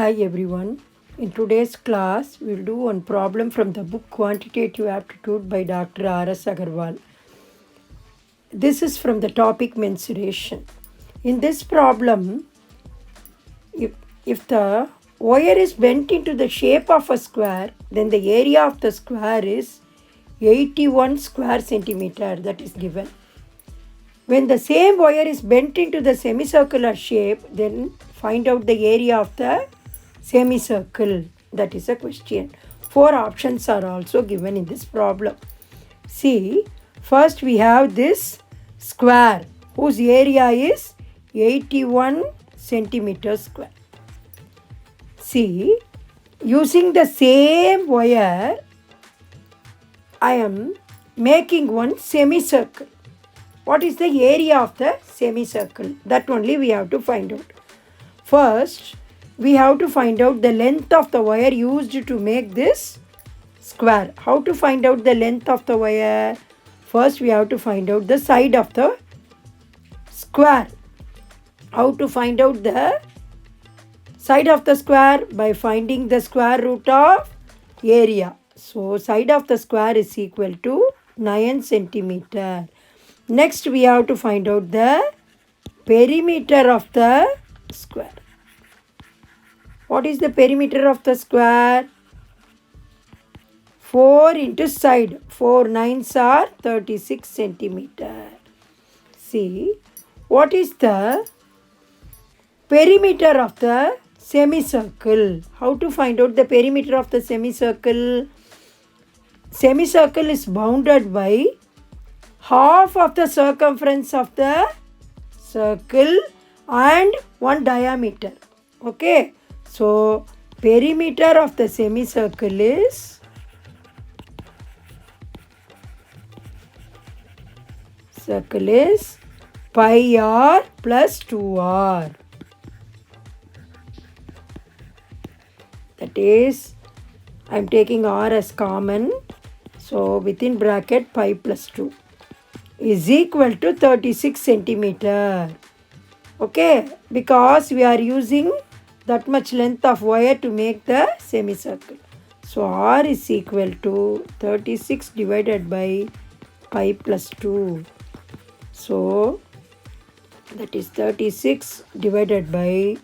Hi everyone. In today's class, we'll do one problem from the book Quantitative Aptitude by Dr. R.S. Agarwal. This is from the topic mensuration. In this problem, if the wire is bent into the shape of a square, then the area of the square is 81 square centimeter, that is given. When the same wire is bent into the semicircular shape, then find out the area of the semicircle. That is a question. 4 options are also given in this problem. See, first we have this square whose area is 81 centimeter square. See, using the same wire, I am making one semicircle. What is the area of the semicircle? That only we have to find out. First, we have to find out the length of the wire used to make this square. How to find out the length of the wire? First, we have to find out the side of the square. How to find out the side of the square? By finding the square root of area. So, side of the square is equal to 9 centimeter. Next, we have to find out the perimeter of the square. What is the perimeter of the square? 4 into side. 4 9s are 36 centimeter. See, what is the perimeter of the semicircle? How to find out the perimeter of the semicircle? Semicircle is bounded by half of the circumference of the circle and one diameter. Okay. So, perimeter of the semicircle is pi r plus 2r. That is, I am taking r as common. So, within bracket pi plus 2 is equal to 36 centimeter. Okay, because we are using that much length of wire to make the semicircle. So, r is equal to 36 divided by pi plus 2. So, that is 36 divided by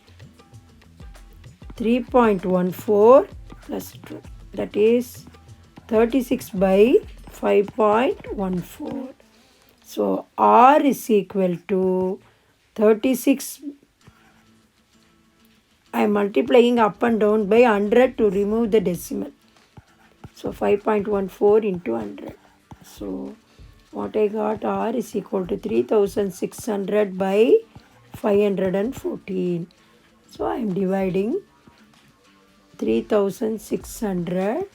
3.14 plus 2. That is 36 by 5.14. So, r is equal to 36. I am multiplying up and down by 100 to remove the decimal. So, 5.14 into 100. So, what I got, r is equal to 3600 by 514. So, I am dividing 3600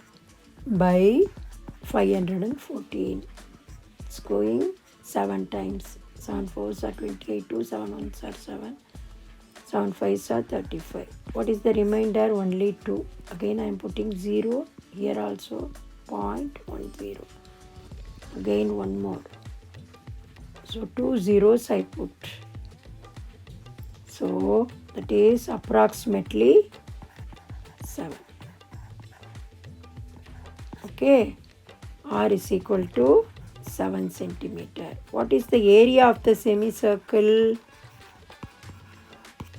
by 514. It's going 7 times. 7 4s are 28, 2 7 1s are 7, 7 5s are 35. What is the remainder? Only 2. Again I am putting 0 here also, 0.10. Again one more. So 2 zeros I put. So that is approximately 7. Okay. R is equal to 7 centimeter. What is the area of the semicircle?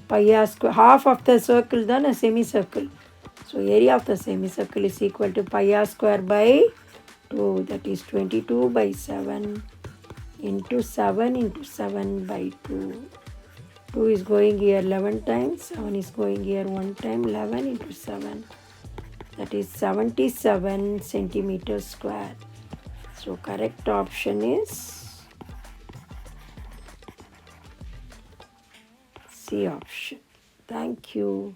Pi r square. Half of the circle then a semicircle. So, area of the semicircle is equal to pi r square by 2. That is 22 by 7 into 7 into 7 by 2. 2 is going here 11 times. 7 is going here 1 time. 11 into 7. That is 77 centimeters square. So, correct option is C option. Thank you.